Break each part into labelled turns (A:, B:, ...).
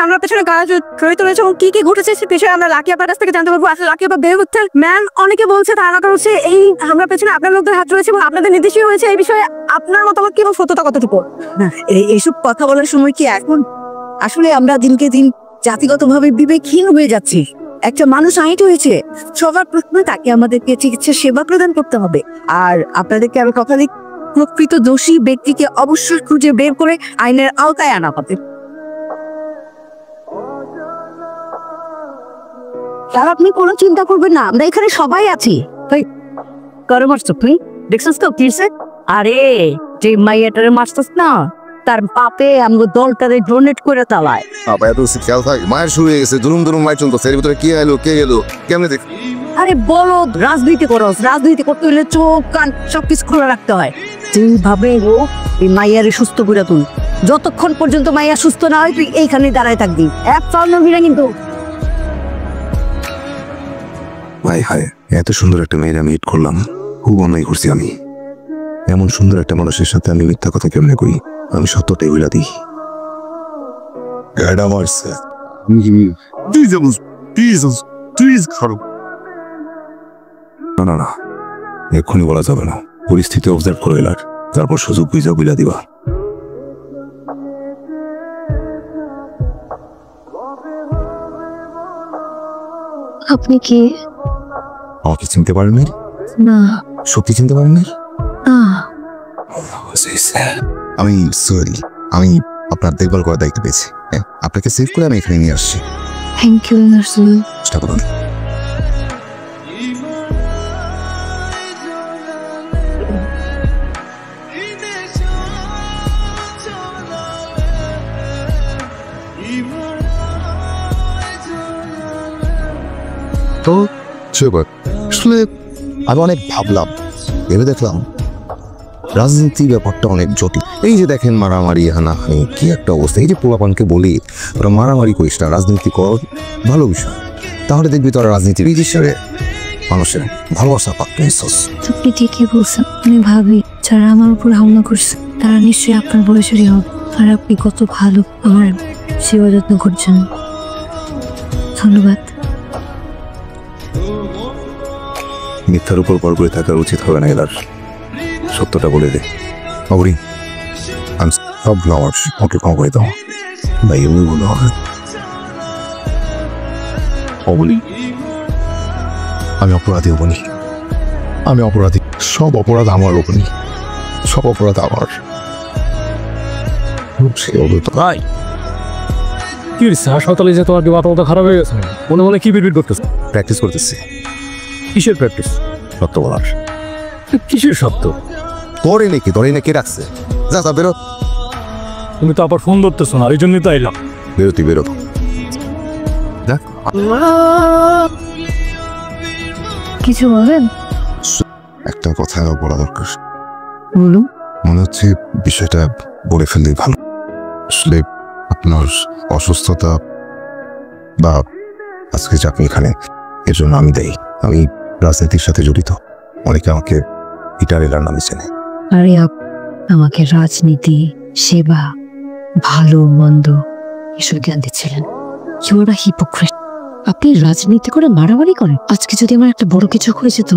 A: হামলার পেছনে কারা জড়িত রয়েছে এবং কি কি ঘটেছে সে বিষয়ে আমরা লাকি আপার কাছ থেকে জানতে পারবো। আসলে লাকি আপা বের হচ্ছেন ম্যাম, অনেকে বলছে ধারণা করা হচ্ছে এই হামলার পেছনে আপনার লোকদের হাত রয়েছে এবং আপনাদের নির্দেশই হয়েছে। এই বিষয়ে আপনার মতামত কি এবং সত্যতা কতটুকু?
B: এইসব কথা বলার সময় কি এখন? আসলে আমরা দিনকে দিন জাতিগতভাবে বিবেকহীন হয়ে যাচ্ছি। একটা মানুষ আহত হয়েছে, সবার প্রথমে তাকে আমাদেরকে চিকিৎসা সেবা প্রদান করতে হবে। আর আপনাদেরকে আমি কথা দিই, প্রকৃত দোষী ব্যক্তিকে অবশ্যই খুঁজে বের করে আইনের আওতায় আনা হবে। আর আপনি কোনো চিন্তা করবেন না, আমরা এখানে সবাই আছি। কারো মারছো তুই? দেখছিস তো কিসে? আরে যে মাইয়াটারে মারছিস না, তার বাপে আমগো দলটারে ডোনেট করে তালায়।
C: আপা এত খেয়াল থাকে, মায়ের শুরু হয়ে গেছে, দুরুম দুরুম মায়ের চলতো, এর ভিতরে কে এলো কে গেলো কেমনে দেখ।
B: আরে বলো, রাজনীতি করস, রাজনীতি করতে হলে চোখ কান সবকিছু খোলা রাখতে হয়। যেভাবে হোক এই মাইয়ারে সুস্থ করে তুল। যতক্ষণ পর্যন্ত মাইয়া সুস্থ না হয় তুই এইখানে দাঁড়ায় থাকবি, এক পাও নবি না কিন্তু।
C: হায় হায়, এত সুন্দর একটা মেয়ের আমি হিট করলাম, খুব অন্যায় করছি আমি। এমন সুন্দর একটা মানুষের সাথে আমি মিথ্যা কথা কেমনে করি? আমি সত্যটাই বলে দিই। গাড়া মারছে না না না, এক্ষুনি বলা যাবে না, পরিস্থিতি অবজার্ভ করে এলার, তারপর সুযোগ বুঝা বুঝা দিবা।
A: আপনি কি?
C: আমাকে চিনতে পারেন
A: না।
C: সত্যি চিনতে পারেন না? আমি সরি, আমি আপনার দেখভাল করার দায়িত্ব পেয়েছি। আপনাকে সেভ করে আমি এখানে নিয়ে আসছি।
A: থ্যাংক ইউ নার্সুল।
C: চেষ্টা করুন। তো আসলে আমি অনেক ভাবলাম, ভেবে দেখলাম রাজনীতি ব্যাপারটা অনেক জটিল। এই যে দেখেন মারামারি হানাহানি কি একটা অবস্থা। এই যে পোলাপানকে বলি তোরা মারামারি করিস না, রাজনীতি কর, ভালো বিষয়, তাহলে দেখবি তোরা রাজনীতির হিসাবে মানুষের ভালোবাসা পাচ্ছে।
A: আপনি ঠিকই বলছেন। আমি ভাবি যারা আমার উপর হামলা করছে তারা নিশ্চয়ই আপনার বয়সেরই হবে, আর আপনি কত ভালো আমার সেবা যত্ন করছেন। ধন্যবাদ।
C: মিথ্যার উপর ভর করে থাকার উচিত হবে না এলার, সত্যটা বলে দে। অবরি আমি সব আমার ওকে ক্ষমা করে দাও ভাই, এমনি বলো অবলি আমি অপরাধী হবনি, আমি অপরাধী, সব অপরাধ আমার হবনি, সব অপরাধ আমার।
D: ভাই কি হাসপাতালে যে তোমার মাথা খারাপ হয়ে গেছে, মনে মনে কি বিড়বিড় করতেছে?
C: প্র্যাকটিস করতেছি।
D: কিসের প্র্যাকটিস?
C: সত্য বলার।
D: কিসের সত্য?
C: তোরে নাকি রাখছে, যা যা বেরো।
D: তুমি তো আবার ফোন ধরতেছো না, এই জন্যই তো এলাম।
C: বেরোতি বেরো। দেখ
A: কিছু বলেন?
C: একটা কথা বলা দরকার।
A: বলুন।
C: মনে হচ্ছে বিষয়টা বলে ফেললেই ভালো। আসলে আপনার অসুস্থতা বা আজকে যে আপনি এখানে, এর জন্য আমি দেই। আমি রাজনীতির সাথে জড়িত, অনেকে আমাকে ইটার এলার নামে চেনে।
A: আরে আমাকে রাজনীতি, সেবা, ভালো মন্দ এসব জ্ঞান দিচ্ছিলেন। You are a hypocrite. আপনি রাজনীতি করে মারামারি করেন। আজকে যদি আমার একটা বড় কিছু হয়ে যেত,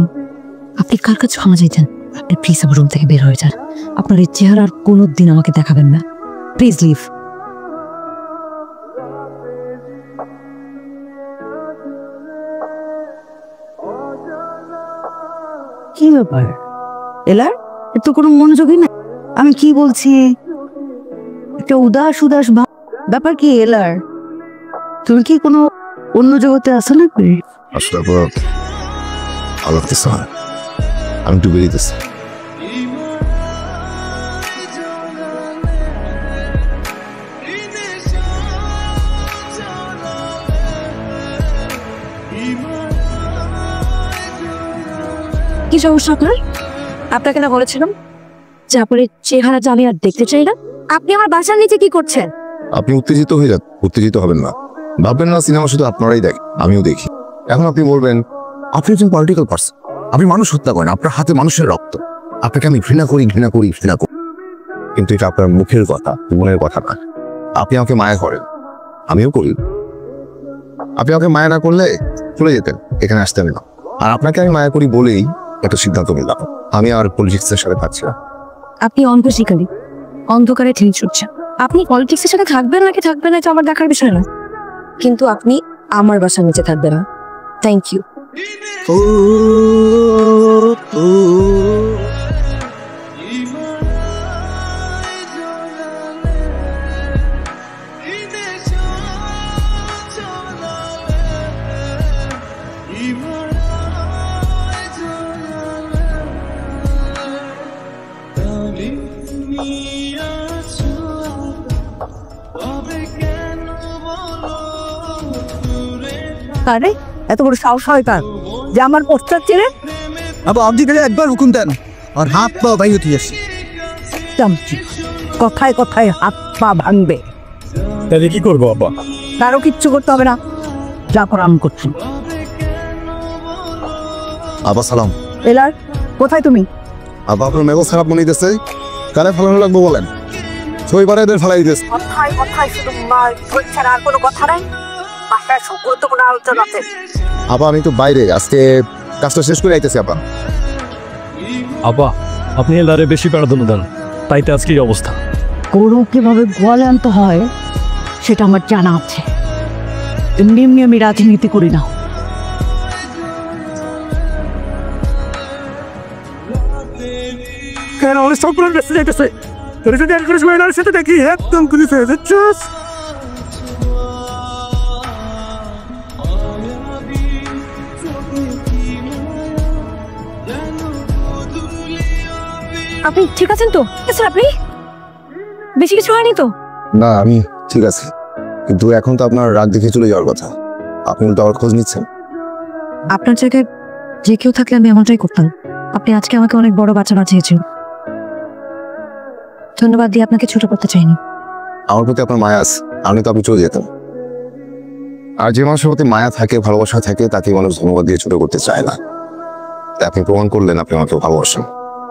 A: আপনি কার কাছে ক্ষমা চাইতেন? আপনি প্লিজ আমার রুম থেকে বের হয়ে যান। আপনার এই চেহারা আর কোনোদিন আমাকে দেখাবেন না। Please leave.
B: কি ব্যাপার এলার, এত কোনো মনোযোগই না। আমি কি বলছি, একটা উদাস উদাস ব্যাপার কি এলার? তুমি কি কোনো অন্য জগতে আসো না?
C: আসলে ভালো লাগতেছে না, আমি একটু বেরিয়েছি।
A: কি সমস্যা আপনার? আপনাকে না বলেছিলাম যে আপনার চেহারাটা আমি আর দেখতে চাই না? আপনি আমার বাসার নিচে কি করছেন?
C: আপনি উত্তেজিত হয়ে যান, উত্তেজিত হবেন না। ভাববেন না সিনেমা শুধু আপনারাই দেখেন, আমিও দেখি। এখন আপনি বলবেন আপনি একজন পলিটিক্যাল পার্সন, আপনি মানুষ হত্যা করেন, আপনার হাতে মানুষের রক্ত, আপনাকে আমি ঘৃণা করি। কিন্তু এটা আপনার মুখের কথা, মনের কথা না। আপনি আমাকে মায়া করেন, আমিও করি। আপনি আমাকে মায়া না করলে চলে যেতেন, এখানে আসতেন না। আর আপনাকে আমি মায়া করি বলেই একটা সিদ্ধান্ত নিলাম, আমি আর পলিটিক্সের সাথে থাকছি না।
A: আপনি অন্ধ শিকারী, অন্ধকারে ঠেলে ছুটছেন। আপনি পলিটিক্সের সাথে থাকবেন নাকি থাকবেন না এটা আমার দেখার বিষয় না, কিন্তু আপনি আমার বাসার নিচে থাকবেন না। Thank you.
B: আরে এত বড় সাহস হয় কার যে আমার পোস্টার চেনে?
E: अब आप जी एक बार हुकुम देना और हाथ पाओ भाई उठी ऐसी
B: চামচি কথায় কথায় হাত পা ভাঙবে।
D: তাহলে কি করবো আব্বা?
B: কারো কিচ্ছু করতে হবে না, যা করার আমি করছি।
C: আবা সালাম।
B: এলার কোথায় তুমি?
C: আবা আপনার মেজাজ খারাপ মনে হইতেছে, কারে ফেলানো লাগবো বলেন? ছয়বার এদের ফেলাই দিতেছে।
B: কথায় কথায় শুধু মার ছাড়া আর কোনো কথা নাই। বাসায় সব গুরুত্বপূর্ণ আলোচনা আছে।
C: আবা আমি তো বাইরে, আজকে কাজটা শেষ করে আইতেছি। আপা
D: আব্বা আপনি এলারে বেশি প্রাধান্য দেন, তাইতে আজকে এই অবস্থা।
B: গরু কিভাবে গোয়ালে আনতে হয় সেটা আমার জানা আছে। এমনি এমনি আমি রাজনীতি করি না।
D: কেন অনেক সব প্ল্যান বেঁচে যাইতেছে, তোর যদি এক করে সময় সাথে দেখি একদম খুলে ফেলে যাচ্ছিস।
A: আপনি ঠিক আছেন তো? স্যার আপনি বেশি কিছু হয়নি তো?
C: না আমি ঠিক আছে, কিন্তু এখন তো আপনার রাগ দেখে চলে যাওয়ার কথা। আপনি তো আমার খোঁজ নিচ্ছেন।
A: আপনার জায়গায় যে কেউ থাকলে আমি এমনটাই করতাম। আপনি আজকে আমাকে অনেক বড় বাচ্চা বাঁচিয়েছেন, ধন্যবাদ দিয়ে আপনাকে ছোট করতে চাইনি।
C: আমার প্রতি আপনার মায়া আছে, আমি তো আপনি চলে যেতাম। আর যে মানুষের প্রতি মায়া থাকে, ভালোবাসা থাকে, তাকে মানুষ ধন্যবাদ দিয়ে ছোট করতে চায় না। তাই আপনি প্রমাণ করলেন আপনি আমাকে ভালোবাসেন।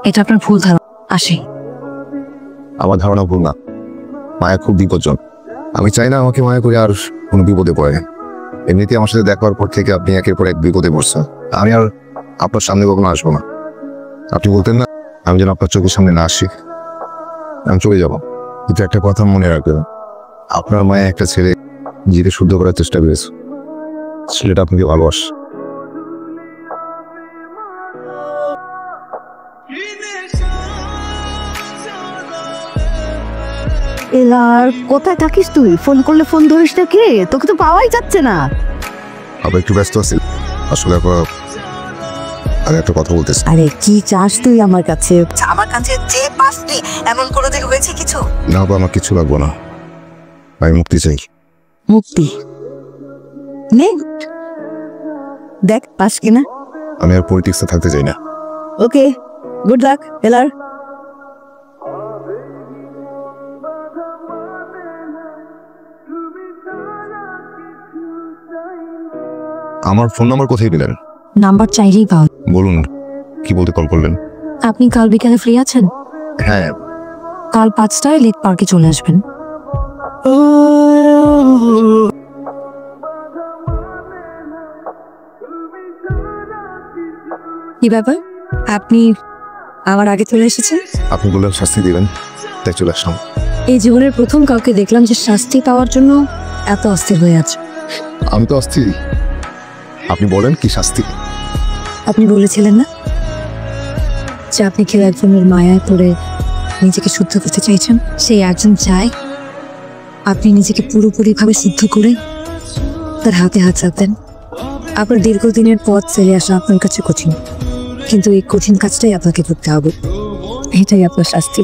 A: এটা আপনার ভুল ধারণা। আসি।
C: আমার ধারণা ভুল না, মায়া খুব বিপজ্জনক। আমি চাই না আমাকে মায়া করে আর কোনো বিপদে পড়ে। এমনিতে আমার সাথে দেখার পর থেকে আপনি একের পর এক বিপদে পড়ছেন। আমি আর আপনার সামনে কখনো আসবো না। আপনি বলতেন না আমি যেন আপনার চোখের সামনে না আসি, আমি চলে যাব। কিন্তু একটা কথা মনে রাখবেন, আপনার মায়া একটা ছেলে নিজেকে শুদ্ধ করার চেষ্টা করেছে, ছেলেটা আপনাকে ভালোবাসে।
B: এলার কোথায় থাকিস তুই? ফোন করলে ফোন ধরিস না কে? তোকে তো পাওয়াই যাচ্ছে না।
C: আবার একটু ব্যস্ত আছি আসলে। আর একটা কথা বলতেছি।
B: আরে কি চাস তুই আমার কাছে? আমার কাছে যে পাসনি এমন কোনো দিন হয়েছে কিছু?
C: না বা আমার কিছু লাগবো না, আমি মুক্তি চাই।
B: মুক্তি নে, দেখ পাস কিনা।
C: আমি আর পলিটিক্সে থাকতে চাই না।
B: ওকে, গুড লাক এলার।
C: আমার ফোন নাম্বার কোথায় পেলেন?
A: নাম্বার চাইলেই পাও।
C: বলুন কি বলতে কল করলেন?
A: আপনি কাল বিকালে ফ্রি আছেন?
C: হ্যাঁ।
A: কাল 5টায় লেক পার্কে চলে আসবেন। কি ব্যাপার, আপনি আমার আগে চলে এসেছেন?
C: আপনি বললেন শাস্তি দিবেন, তাই চলে আসলাম।
A: এই জীবনের প্রথম কাউকে দেখলাম যে শাস্তি পাওয়ার জন্য এত অস্থির হয়ে আছে।
C: আমি তো অস্থির, আপনি বলেন কি শাস্তি?
A: আপনি বলেছিলেন না যে আপনি কেউ একজনের মায়ায় পড়ে নিজেকে শুদ্ধ করতে চাইছেন? সেই একজন চায় আপনি নিজেকে পুরোপুরিভাবে শুদ্ধ করে তার হাতে হাত রাখবেন। আপনার দীর্ঘদিনের পথ ছেড়ে আসা আপনার কাছে কঠিন, কিন্তু এই কঠিন কাজটাই আপনাকে করতে হবে। এটাই আপনার শাস্তি।